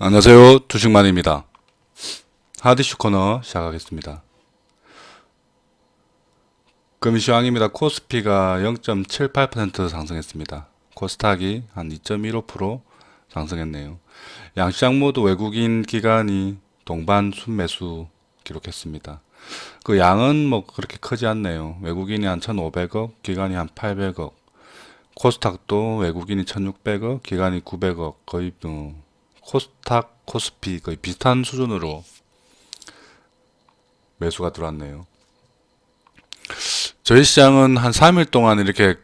안녕하세요. 주식만입니다. 하디슈 코너 시작하겠습니다. 금일 시황입니다. 코스피가 0.78% 상승했습니다. 코스닥이 한 2.15% 상승했네요. 양시장 모두 외국인 기관이 동반 순매수 기록했습니다. 그 양은 뭐 그렇게 크지 않네요. 외국인이 한 1,500억, 기관이 한 800억. 코스닥도 외국인이 1,600억, 기관이 900억. 거의 코스닥, 코스피 거의 비슷한 수준으로 매수가 들어왔네요. 저희 시장은 한 3일 동안 이렇게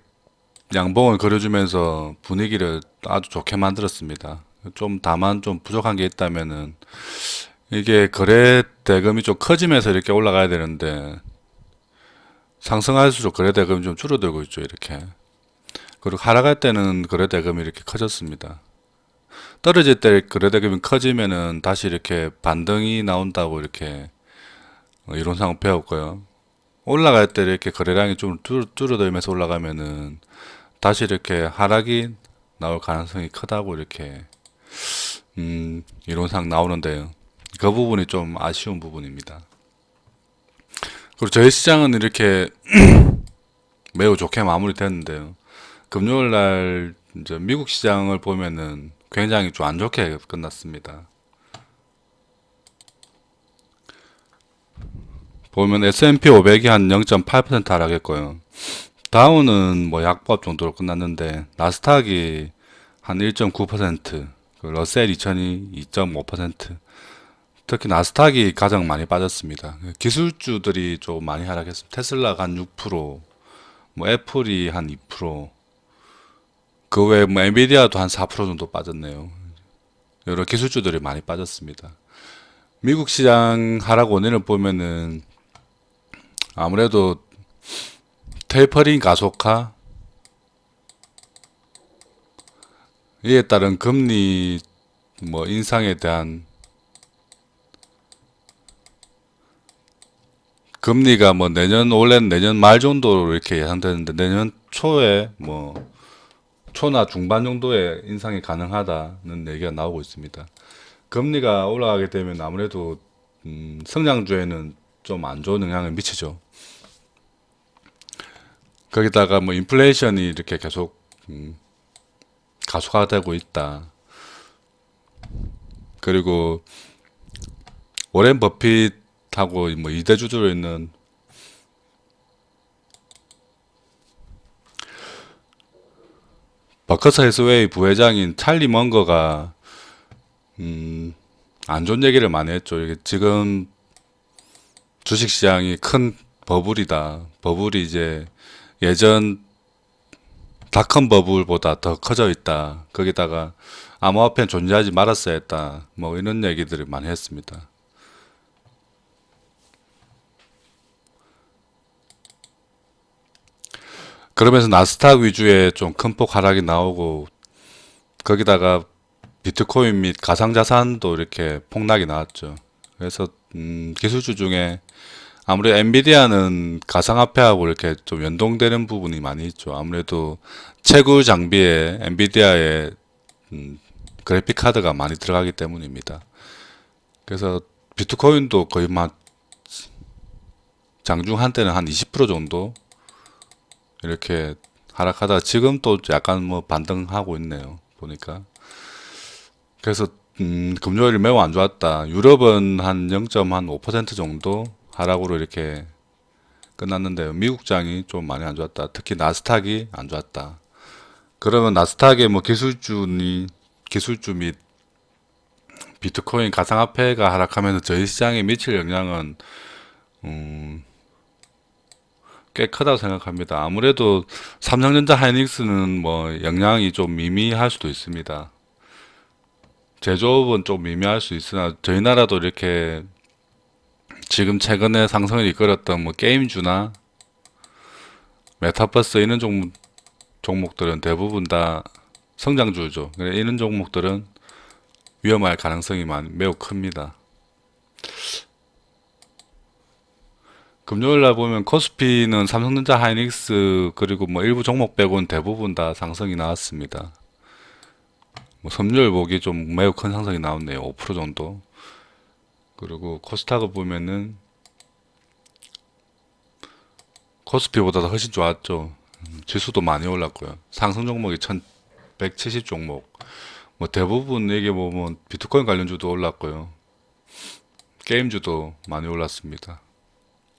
양봉을 그려주면서 분위기를 아주 좋게 만들었습니다. 다만 좀 부족한 게 있다면은 이게 거래 대금이 좀 커지면서 이렇게 올라가야 되는데 상승할수록 거래 대금이 좀 줄어들고 있죠, 이렇게. 그리고 하락할 때는 거래 대금이 이렇게 커졌습니다. 떨어질 때 거래 대금이 커지면은 다시 이렇게 반등이 나온다고 이렇게 이론상 배웠고요. 올라갈 때 이렇게 거래량이 좀 줄어들면서 올라가면은 다시 이렇게 하락이 나올 가능성이 크다고 이렇게 이론상 나오는데요. 그 부분이 좀 아쉬운 부분입니다. 그리고 저희 시장은 이렇게 매우 좋게 마무리됐는데요. 금요일 날 이제 미국 시장을 보면은 굉장히 좀 안 좋게 끝났습니다. 보면 S&P 500이 한 0.8% 하락했고요. 다우는 뭐 약보합 정도로 끝났는데 나스닥이 한 1.9%, 그 러셀 2000이 2.5%. 특히 나스닥이 가장 많이 빠졌습니다. 기술주들이 좀 많이 하락했습니다. 테슬라가 한 6%, 뭐 애플이 한 2%, 그 외에 뭐 엔비디아도 한 4% 정도 빠졌네요. 여러 기술주들이 많이 빠졌습니다. 미국 시장 하락 원인을 보면은 아무래도 테이퍼링 가속화, 이에 따른 금리 뭐 인상에 대한 금리가 뭐 원래는 내년 말 정도로 이렇게 예상되는데 내년 초에 뭐 초나 중반 정도의 인상이 가능하다는 얘기가 나오고 있습니다. 금리가 올라가게 되면 아무래도 성장주에는 좀 안 좋은 영향을 미치죠. 거기다가 뭐 인플레이션이 이렇게 계속 가속화되고 있다. 그리고 워렌 버핏하고 뭐 이대주주로 있는 버커스 해스웨이 부회장인 찰리 먼거가 안 좋은 얘기를 많이 했죠. 이게 지금 주식시장이 큰 버블이다. 버블이 이제 예전 닷컴 버블보다 더 커져 있다. 거기다가 암호화폐는 존재하지 말았어야 했다. 뭐 이런 얘기들을 많이 했습니다. 그러면서 나스닥 위주의 좀 큰 폭 하락이 나오고 거기다가 비트코인 및 가상자산도 이렇게 폭락이 나왔죠. 그래서 기술주 중에 아무래도 엔비디아는 가상화폐하고 이렇게 좀 연동되는 부분이 많이 있죠. 아무래도 채굴 장비에 엔비디아의 그래픽 카드가 많이 들어가기 때문입니다. 그래서 비트코인도 거의 막 장중 한때는 한 20% 정도 이렇게 하락하다가 지금 또 약간 뭐 반등하고 있네요. 보니까. 그래서 금요일 매우 안 좋았다. 유럽은 한 0.5% 정도 하락으로 이렇게 끝났는데요. 미국장이 좀 많이 안 좋았다. 특히 나스닥이 안 좋았다. 그러면 나스닥의 뭐 기술주 및 비트코인 가상화폐가 하락하면서 저희 시장에 미칠 영향은 꽤 크다고 생각합니다. 아무래도 삼성전자 하이닉스는 뭐 영향이 좀 미미할 수도 있습니다. 제조업은 좀 미미할 수 있으나 저희 나라도 이렇게 지금 최근에 상승을 이끌었던 뭐 게임주나 메타버스 이런 종목들은 대부분 다 성장주죠. 이런 종목들은 위험할 가능성이 매우 큽니다. 금요일 날 보면 코스피는 삼성전자 하이닉스 그리고 뭐 일부 종목 빼고는 대부분 다 상승이 나왔습니다. 뭐 섬유율 보기 좀 매우 큰 상승이 나왔네요. 5% 정도. 그리고 코스닥을 보면은 코스피보다 훨씬 좋았죠. 지수도 많이 올랐고요. 상승 종목이 1170 종목. 뭐 대부분 얘기해 보면 비트코인 관련주도 올랐고요. 게임주도 많이 올랐습니다.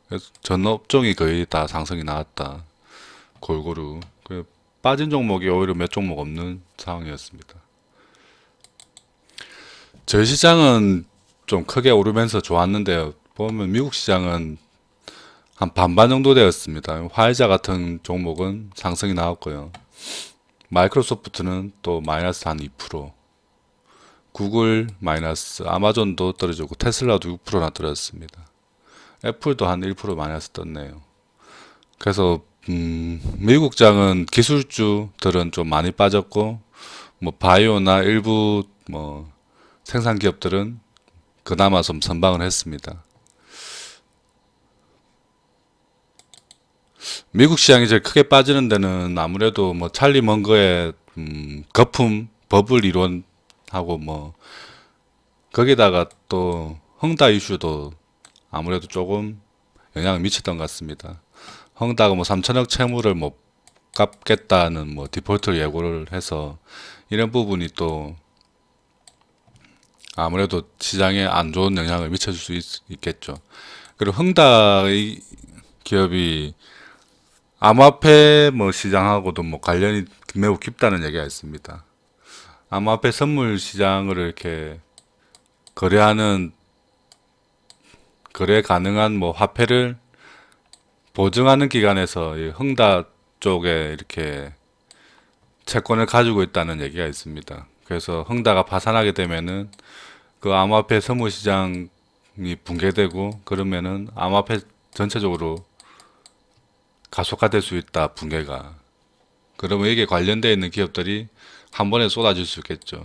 그래서 전 업종이 거의 다 상승이 나왔다. 골고루. 빠진 종목이 오히려 몇 종목 없는 상황이었습니다. 저희 시장은 좀 크게 오르면서 좋았는데요. 보면 미국 시장은 한 반반 정도 되었습니다. 화이자 같은 종목은 상승이 나왔고요. 마이크로소프트는 또 마이너스 한 2%, 구글 마이너스, 아마존도 떨어지고 테슬라도 6%나 떨어졌습니다. 애플도 한 1% 마이너스 떴네요. 그래서 미국장은 기술주들은 좀 많이 빠졌고 뭐 바이오나 일부 뭐 생산 기업들은 그나마 좀 선방을 했습니다. 미국 시장이 제일 크게 빠지는 데는 아무래도 뭐 찰리 먼거의 거품 버블 이론하고 뭐 거기다가 또 헝다 이슈도 아무래도 조금 영향을 미쳤던 것 같습니다. 헝다가 뭐 3천억 채무를 못 갚겠다는 뭐 디폴트 예고를 해서 이런 부분이 또 아무래도 시장에 안 좋은 영향을 미쳐줄 수 있겠죠. 그리고 헝다의 기업이 암호화폐 뭐 시장하고도 뭐 관련이 매우 깊다는 얘기가 있습니다. 암호화폐 선물 시장을 이렇게 거래하는 거래 가능한 뭐 화폐를 보증하는 기관에서 이 헝다 쪽에 이렇게 채권을 가지고 있다는 얘기가 있습니다. 그래서 헝다가 파산하게 되면은 그 암호화폐 선물 시장이 붕괴되고 그러면은 암호화폐 전체적으로 가속화될 수 있다, 붕괴가. 그러면 이게 관련되어 있는 기업들이 한 번에 쏟아질 수 있겠죠.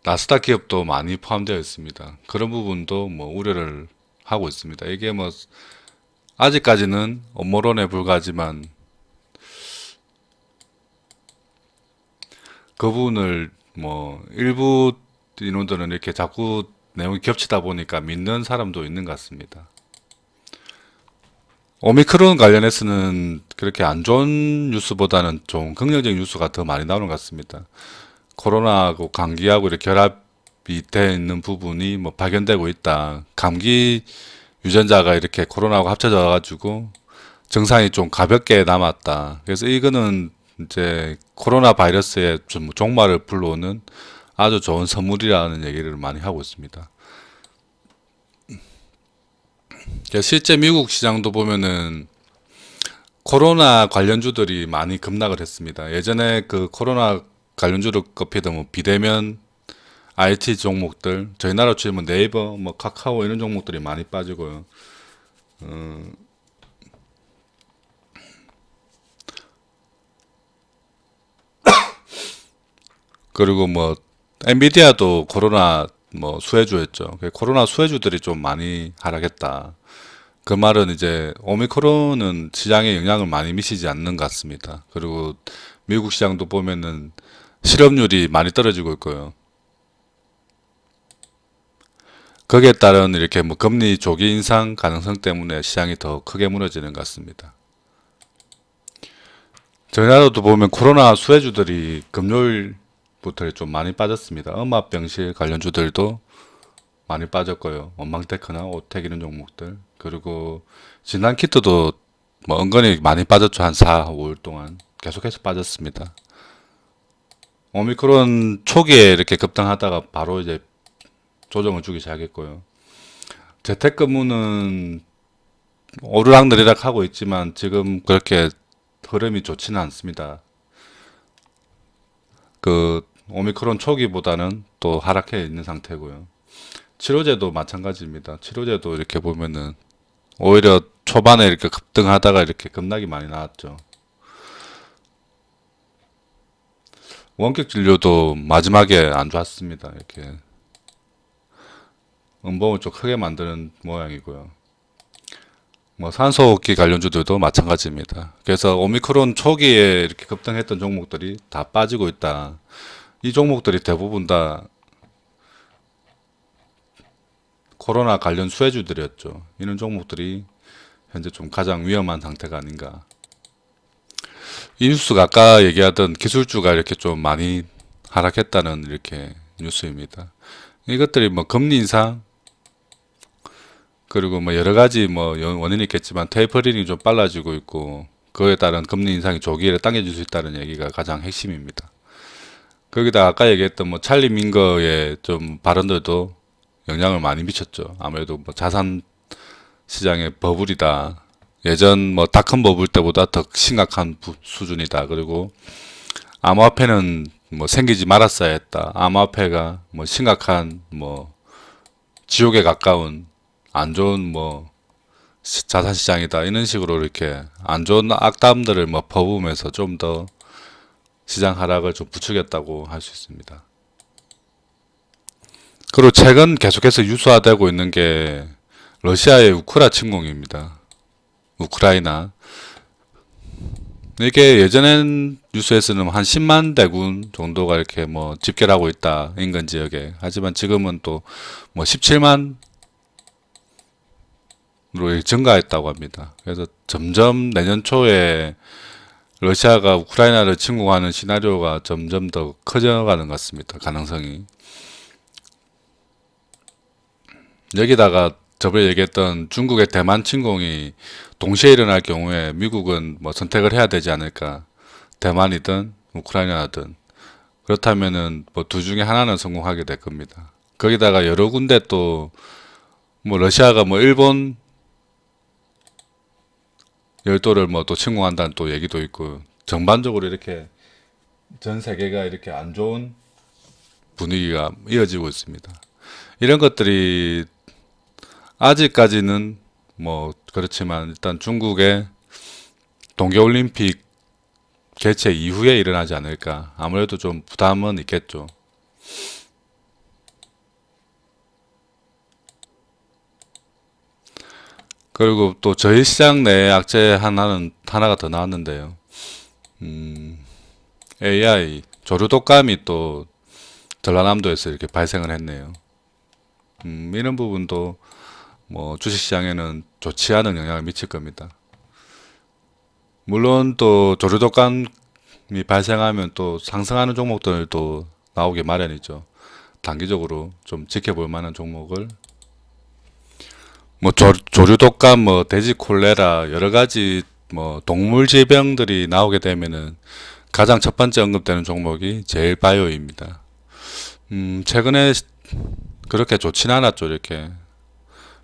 나스닥 기업도 많이 포함되어 있습니다. 그런 부분도 뭐 우려를 하고 있습니다. 이게 뭐 아직까지는 음모론에 불과하지만 그 부분을 뭐 일부 인원들은 이렇게 자꾸 내용이 겹치다 보니까 믿는 사람도 있는 것 같습니다. 오미크론 관련해서는 그렇게 안 좋은 뉴스보다는 좀 긍정적인 뉴스가 더 많이 나오는 것 같습니다. 코로나하고 감기하고 이렇게 결합이 되어 있는 부분이 뭐 발견되고 있다. 감기 유전자가 이렇게 코로나하고 합쳐져 가지고 증상이 좀 가볍게 남았다. 그래서 이거는 이제 코로나 바이러스의 좀 종말을 불러오는 아주 좋은 선물이라는 얘기를 많이 하고 있습니다. 실제 미국 시장도 보면은 코로나 관련주들이 많이 급락을 했습니다. 예전에 그 코로나 관련주를 꼽히던 뭐 비대면 IT 종목들, 저희 나라 치면 네이버, 뭐 카카오 이런 종목들이 많이 빠지고요. 그리고 뭐 엔비디아도 코로나 뭐 수혜주였죠. 코로나 수혜주들이 좀 많이 하락했다. 그 말은 이제 오미크론은 시장에 영향을 많이 미치지 않는 것 같습니다. 그리고 미국 시장도 보면은 실업률이 많이 떨어지고 있고요. 거기에 따른 이렇게 뭐 금리 조기 인상 가능성 때문에 시장이 더 크게 무너지는 것 같습니다. 저희 나라도 보면 코로나 수혜주들이 금요일부터 좀 많이 빠졌습니다. 음압병실 관련주들도 많이 빠졌고요. 원망테크나 오텍 이런 종목들. 그리고 진단키트도 뭐 은근히 많이 빠졌죠. 한 4, 5일 동안 계속해서 빠졌습니다. 오미크론 초기에 이렇게 급등하다가 바로 이제 조정을 주기 시작했고요. 재택근무는 오르락내리락 하고 있지만 지금 그렇게 흐름이 좋지는 않습니다. 그 오미크론 초기보다는 또 하락해 있는 상태고요. 치료제도 마찬가지입니다. 치료제도 이렇게 보면은 오히려 초반에 이렇게 급등하다가 이렇게 급락이 많이 나왔죠. 원격 진료도 마지막에 안 좋았습니다. 이렇게 음봉을 좀 크게 만드는 모양이고요. 뭐 산소호흡기 관련주들도 마찬가지입니다. 그래서 오미크론 초기에 이렇게 급등했던 종목들이 다 빠지고 있다. 이 종목들이 대부분 다 코로나 관련 수혜주들이었죠. 이런 종목들이 현재 좀 가장 위험한 상태가 아닌가. 이 뉴스가 아까 얘기하던 기술주가 이렇게 좀 많이 하락했다는 이렇게 뉴스입니다. 이것들이 뭐 금리 인상 그리고 뭐 여러 가지 뭐 원인이 있겠지만 테이퍼링이 좀 빨라지고 있고 그에 따른 금리 인상이 조기에 당겨질 수 있다는 얘기가 가장 핵심입니다. 거기다 아까 얘기했던 뭐 찰리 민거의 좀 발언들도 영향을 많이 미쳤죠. 아무래도 뭐 자산 시장의 버블이다. 예전 뭐 닷컴 버블 때보다 더 심각한 수준이다. 그리고 암호화폐는 뭐 생기지 말았어야 했다. 암호화폐가 뭐 심각한 뭐 지옥에 가까운 안 좋은 뭐 자산 시장이다. 이런 식으로 이렇게 안 좋은 악담들을 뭐 퍼부으면서 좀 더 시장 하락을 좀 부추겼다고 할 수 있습니다. 그리고 최근 계속해서 유수화되고 있는 게 러시아의 우크라 침공입니다. 우크라이나. 이게 예전엔 뉴스에서는 한 10만 대군 정도가 이렇게 뭐 집결하고 있다. 인근 지역에. 하지만 지금은 또 뭐 17만으로 증가했다고 합니다. 그래서 점점 내년 초에 러시아가 우크라이나를 침공하는 시나리오가 점점 더 커져가는 것 같습니다. 가능성이. 여기다가 저번에 얘기했던 중국의 대만 침공이 동시에 일어날 경우에 미국은 뭐 선택을 해야 되지 않을까. 대만이든 우크라이나든. 그렇다면은 뭐 둘 중에 하나는 성공하게 될 겁니다. 거기다가 여러 군데 또 뭐 러시아가 뭐 일본 열도를 뭐 또 침공한다는 또 얘기도 있고 전반적으로 이렇게 전 세계가 이렇게 안 좋은 분위기가 이어지고 있습니다. 이런 것들이 아직까지는 뭐 그렇지만 일단 중국의 동계올림픽 개최 이후에 일어나지 않을까. 아무래도 좀 부담은 있겠죠. 그리고 또 저희 시장 내에 악재 하나가 더 나왔는데요. AI 조류독감이 또 전라남도에서 이렇게 발생을 했네요. 이런 부분도 뭐 주식시장에는 좋지 않은 영향을 미칠 겁니다. 물론 또 조류독감이 발생하면 또 상승하는 종목들도 나오기 마련이죠. 단기적으로 좀 지켜볼 만한 종목을 뭐 조류독감, 뭐 돼지 콜레라 여러 가지 뭐 동물 질병들이 나오게 되면은 가장 첫 번째 언급되는 종목이 제일바이오입니다. 최근에 그렇게 좋진 않았죠. 이렇게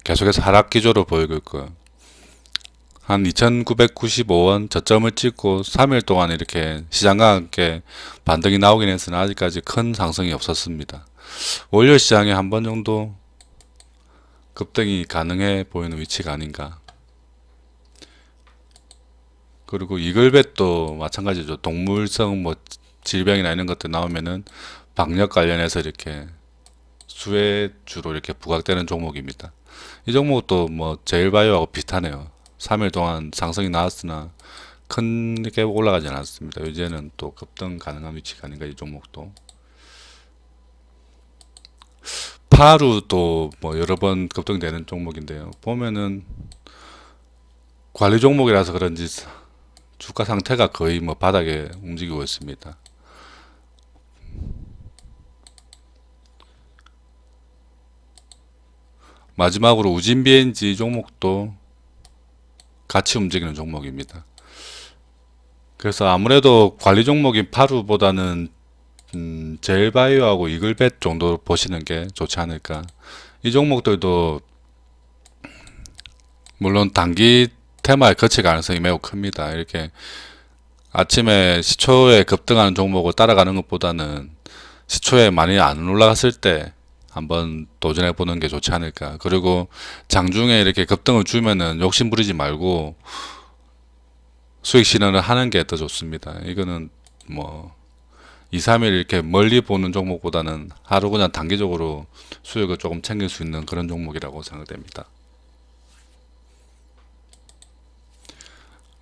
계속해서 하락 기조로 보이고 있고요. 한 2,995원 저점을 찍고 3일 동안 이렇게 시장과 함께 반등이 나오긴 했으나 아직까지 큰 상승이 없었습니다. 월요 시장에 한 번 정도 급등이 가능해 보이는 위치가 아닌가. 그리고 이글벳도 마찬가지죠. 동물성 뭐 질병이나 이런 것들 나오면은 방역 관련해서 이렇게 수혜주로 이렇게 부각되는 종목입니다. 이 종목도 뭐 제일바이오하고 비슷하네요. 3일 동안 상승이 나왔으나 크게 올라가지 않았습니다. 이제는 또 급등 가능한 위치가 아닌가 이 종목도. 파루도 뭐 여러 번 급등되는 종목인데요. 보면은 관리 종목이라서 그런지 주가 상태가 거의 뭐 바닥에 움직이고 있습니다. 마지막으로 우진 BNG 종목도 같이 움직이는 종목입니다. 그래서 아무래도 관리 종목인 파루보다는 제일바이오하고 이글벳 정도 보시는 게 좋지 않을까. 이 종목들도 물론 단기 테마에 거칠 가능성이 매우 큽니다. 이렇게 아침에 시초에 급등하는 종목을 따라가는 것보다는 시초에 많이 안 올라갔을 때 한번 도전해 보는 게 좋지 않을까. 그리고 장중에 이렇게 급등을 주면은 욕심 부리지 말고 수익 실현을 하는 게 더 좋습니다. 이거는 뭐 2, 3일 이렇게 멀리 보는 종목보다는 하루 그냥 단기적으로 수익을 조금 챙길 수 있는 그런 종목이라고 생각됩니다.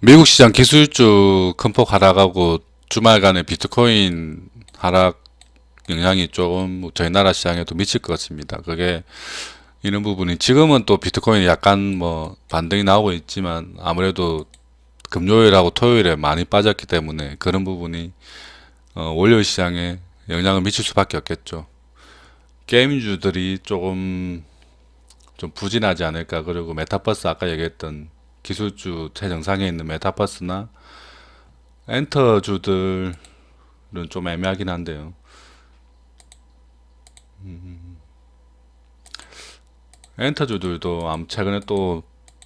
미국 시장 기술주 큰 폭 하락하고 주말간에 비트코인 하락 영향이 조금 저희 나라 시장에도 미칠 것 같습니다. 그게 이런 부분이 지금은 또 비트코인이 약간 뭐 반등이 나오고 있지만 아무래도 금요일하고 토요일에 많이 빠졌기 때문에 그런 부분이 월요일 시장에 영향을 미칠 수밖에 없겠죠. 게임주들이 조금 좀 부진하지 않을까. 그리고 메타버스 아까 얘기했던 기술주 최정상에 있는 메타버스나 엔터주들은 좀 애매하긴 한데요. 엔터주들도 최근에 또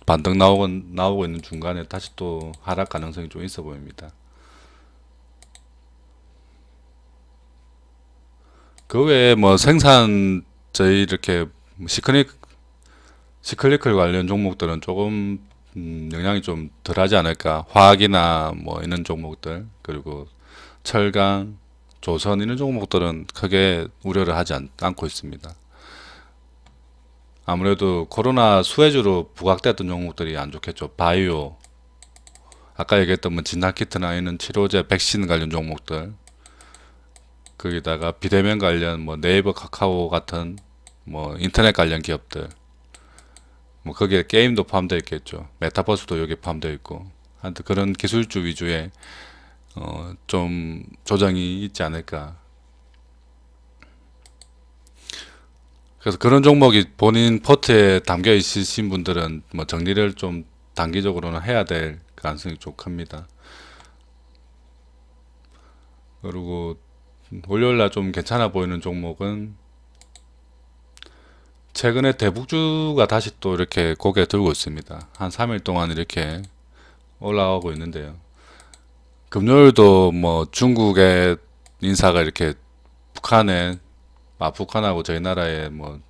반등 나오고 있는 중간에 다시 또 하락 가능성이 좀 있어 보입니다. 그 외에 뭐 생산 저희 이렇게 시클리클 관련 종목들은 조금 영향이 좀 덜하지 않을까. 화학이나 뭐 이런 종목들 그리고 철강, 조선 이런 종목들은 크게 우려를 하지 않고 있습니다. 아무래도 코로나 수혜주로 부각됐던 종목들이 안 좋겠죠. 바이오, 아까 얘기했던 뭐 진화키트나 이런 치료제, 백신 관련 종목들, 거기다가 비대면 관련 뭐 네이버, 카카오 같은 뭐 인터넷 관련 기업들, 뭐 거기에 게임도 포함되어 있겠죠. 메타버스도 여기 포함되어 있고, 하여튼 그런 기술주 위주의 좀 조정이 있지 않을까. 그래서 그런 종목이 본인 포트에 담겨 있으신 분들은 뭐 정리를 좀 단기적으로는 해야 될 가능성이 좀 큽니다. 그리고 월요일날 좀 괜찮아 보이는 종목은 최근에 대북주가 다시 또 이렇게 고개 들고 있습니다. 한 3일 동안 이렇게 올라가고 있는데요. 금요일도 뭐 중국의 인사가 이렇게 북한하고 저희 나라의 뭐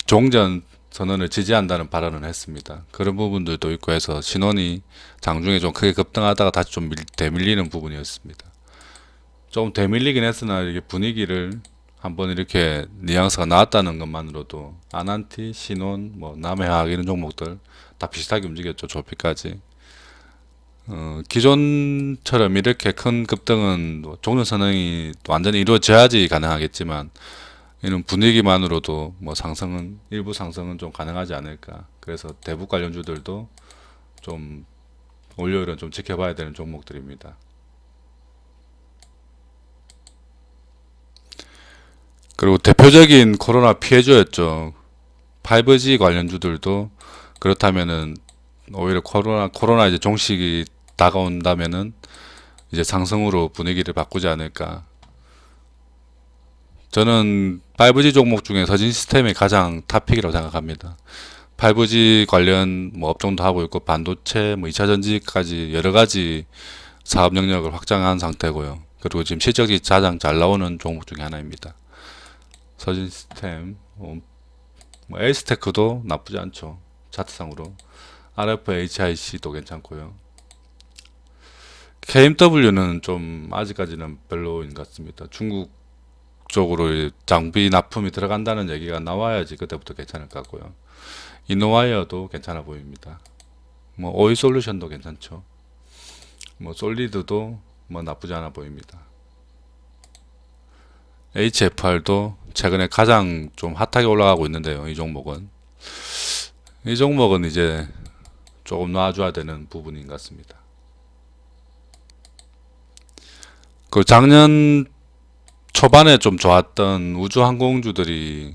종전 선언을 지지한다는 발언을 했습니다. 그런 부분들도 있고 해서 신원이 장중에 좀 크게 급등하다가 다시 좀 대밀리는 부분이었습니다. 좀 대밀리긴 했으나 이게 분위기를 한번 이렇게 뉘앙스가 나왔다는 것만으로도 아난티, 신원, 뭐 남해화학 이런 종목들 다 비슷하게 움직였죠. 조피까지. 기존처럼 이렇게 큰 급등은 종전 선언이 완전히 이루어져야지 가능하겠지만 이런 분위기만으로도 뭐 일부 상승은 좀 가능하지 않을까. 그래서 대북 관련주들도 좀 월요일은 좀 지켜봐야 되는 종목들입니다. 그리고 대표적인 코로나 피해주였죠. 5G 관련주들도 그렇다면은 오히려 코로나 이제 종식이 다가온다면은 이제 상승으로 분위기를 바꾸지 않을까. 저는 5G 종목 중에 서진 시스템이 가장 탑픽이라고 생각합니다. 5G 관련 뭐 업종도 하고 있고 반도체, 뭐 2차 전지까지 여러 가지 사업 영역을 확장한 상태고요. 그리고 지금 실적이 가장 잘 나오는 종목 중에 하나입니다. 서진 시스템, 뭐 에이스테크도 나쁘지 않죠. 차트상으로. RFHIC도 괜찮고요. KMW는 좀 아직까지는 별로인 것 같습니다. 중국 쪽으로 장비 납품이 들어간다는 얘기가 나와야지 그때부터 괜찮을 것 같고요. 이노와이어도 괜찮아 보입니다. 뭐 오이솔루션도 괜찮죠. 뭐 솔리드도 뭐 나쁘지 않아 보입니다. HFR도 최근에 가장 좀 핫하게 올라가고 있는데요. 이 종목은 이제 조금 놔줘야 되는 부분인 것 같습니다. 그 작년 초반에 좀 좋았던 우주항공주들이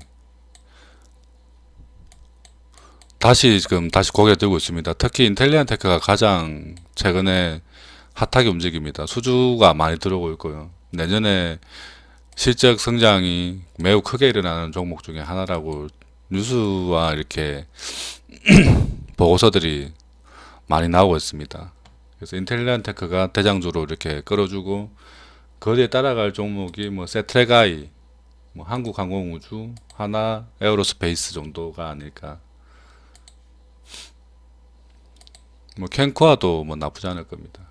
다시 고개 들고 있습니다. 특히 인텔리안테크가 가장 최근에 핫하게 움직입니다. 수주가 많이 들어오고 있고요. 내년에 실적 성장이 매우 크게 일어나는 종목 중에 하나라고 뉴스와 이렇게 보고서들이 많이 나오고 있습니다. 그래서 인텔리안테크가 대장주로 이렇게 끌어주고 거기에 따라갈 종목이 뭐 세트레가이, 뭐 한국항공우주, 하나 에어로스페이스 정도가 아닐까. 뭐 캔코아도 뭐 나쁘지 않을 겁니다.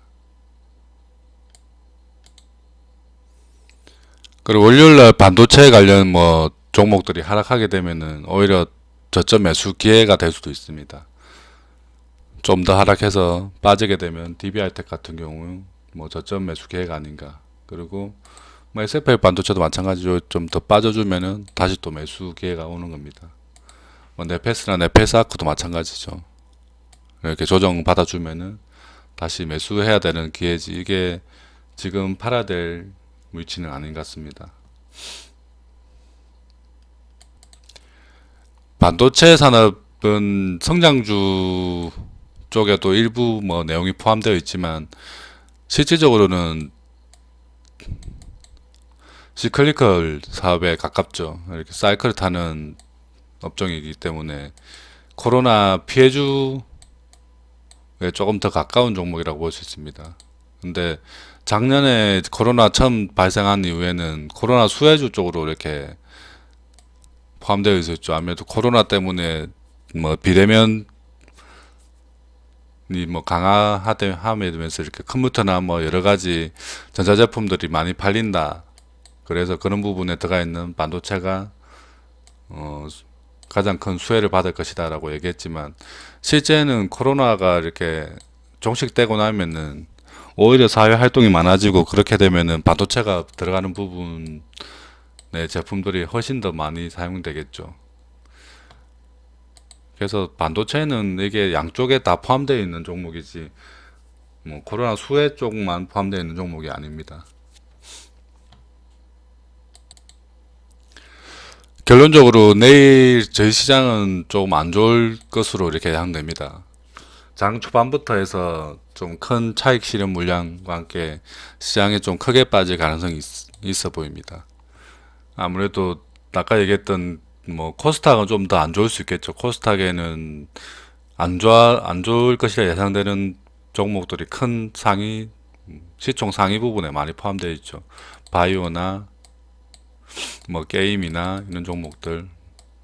그리고 월요일날 반도체 관련 뭐 종목들이 하락하게 되면은 오히려 저점 매수 기회가 될 수도 있습니다. 좀 더 하락해서 빠지게 되면 DBR텍 같은 경우 뭐 저점 매수 기회가 아닌가. 그리고 뭐 SFL 반도체도 마찬가지로 좀 더 빠져주면은 다시 또 매수 기회가 오는 겁니다. 뭐 네페스나 네페스 아크도 마찬가지죠. 이렇게 조정 받아주면은 다시 매수해야 되는 기회지. 이게 지금 팔아야 될 위치는 아닌 것 같습니다. 반도체 산업은 성장주 쪽에도 일부 뭐 내용이 포함되어 있지만 실질적으로는 시클리컬 사업에 가깝죠. 이렇게 사이클을 타는 업종이기 때문에 코로나 피해주에 조금 더 가까운 종목이라고 볼 수 있습니다. 근데 작년에 코로나 처음 발생한 이후에는 코로나 수혜주 쪽으로 이렇게 포함되어 있었죠. 아무래도 코로나 때문에 뭐 비대면이 뭐 강화함에 되면서 이렇게 컴퓨터나 뭐 여러 가지 전자제품들이 많이 팔린다. 그래서 그런 부분에 들어가 있는 반도체가 어, 가장 큰 수혜를 받을 것이다라고 얘기했지만 실제는 코로나가 이렇게 종식되고 나면은 오히려 사회 활동이 많아지고 그렇게 되면은 반도체가 들어가는 부분의 제품들이 훨씬 더 많이 사용되겠죠. 그래서 반도체는 이게 양쪽에 다 포함되어 있는 종목이지 뭐 코로나 수혜 쪽만 포함되어 있는 종목이 아닙니다. 결론적으로 내일 저희 시장은 조금 안 좋을 것으로 이렇게 예상됩니다. 장 초반부터 해서 좀 큰 차익 실현 물량과 함께 시장에 좀 크게 빠질 가능성이 있어 보입니다. 아무래도 아까 얘기했던 뭐 코스닥은 좀 더 안 좋을 수 있겠죠. 코스닥에는 안 좋을 것이라 예상되는 종목들이 큰 상위 시총 상위 부분에 많이 포함되어 있죠. 바이오나 뭐 게임이나 이런 종목들,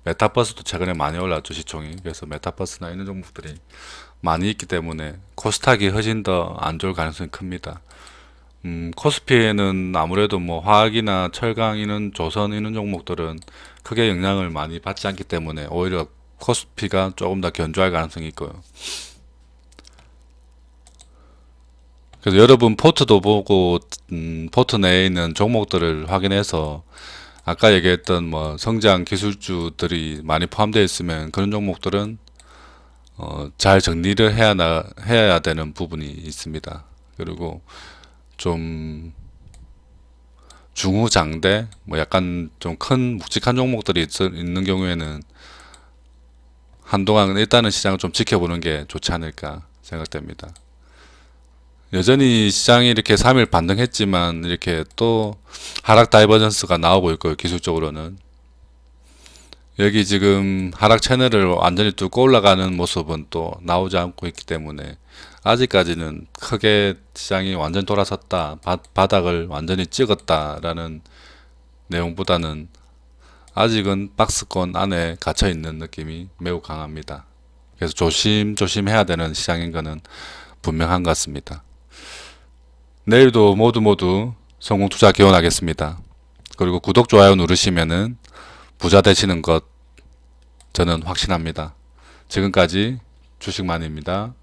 메타버스도 최근에 많이 올랐죠 시총이. 그래서 메타버스나 이런 종목들이 많이 있기 때문에 코스닥이 훨씬 더 안 좋을 가능성이 큽니다. 코스피에는 아무래도 뭐 화학이나 철강 이런 조선 이런 종목들은 크게 영향을 많이 받지 않기 때문에 오히려 코스피가 조금 더 견조할 가능성이 있고요. 그래서 여러분 포트도 보고 포트 내에 있는 종목들을 확인해서 아까 얘기했던 뭐 성장 기술주들이 많이 포함되어 있으면 그런 종목들은 잘 정리를 해야 되는 부분이 있습니다. 그리고 좀 중후장대 뭐 약간 좀 큰 묵직한 종목들이 있는 경우에는 한동안 일단은 시장을 좀 지켜보는 게 좋지 않을까 생각됩니다. 여전히 시장이 이렇게 3일 반등했지만 이렇게 또 하락 다이버전스가 나오고 있고요. 기술적으로는 여기 지금 하락 채널을 완전히 뚫고 올라가는 모습은 또 나오지 않고 있기 때문에 아직까지는 크게 시장이 완전 돌아섰다, 바닥을 완전히 찍었다라는 내용보다는 아직은 박스권 안에 갇혀 있는 느낌이 매우 강합니다. 그래서 조심조심 해야 되는 시장인 것은 분명한 것 같습니다. 내일도 모두 성공 투자 기원하겠습니다. 그리고 구독, 좋아요 누르시면은 부자 되시는 것 저는 확신합니다. 지금까지 주식만입니다.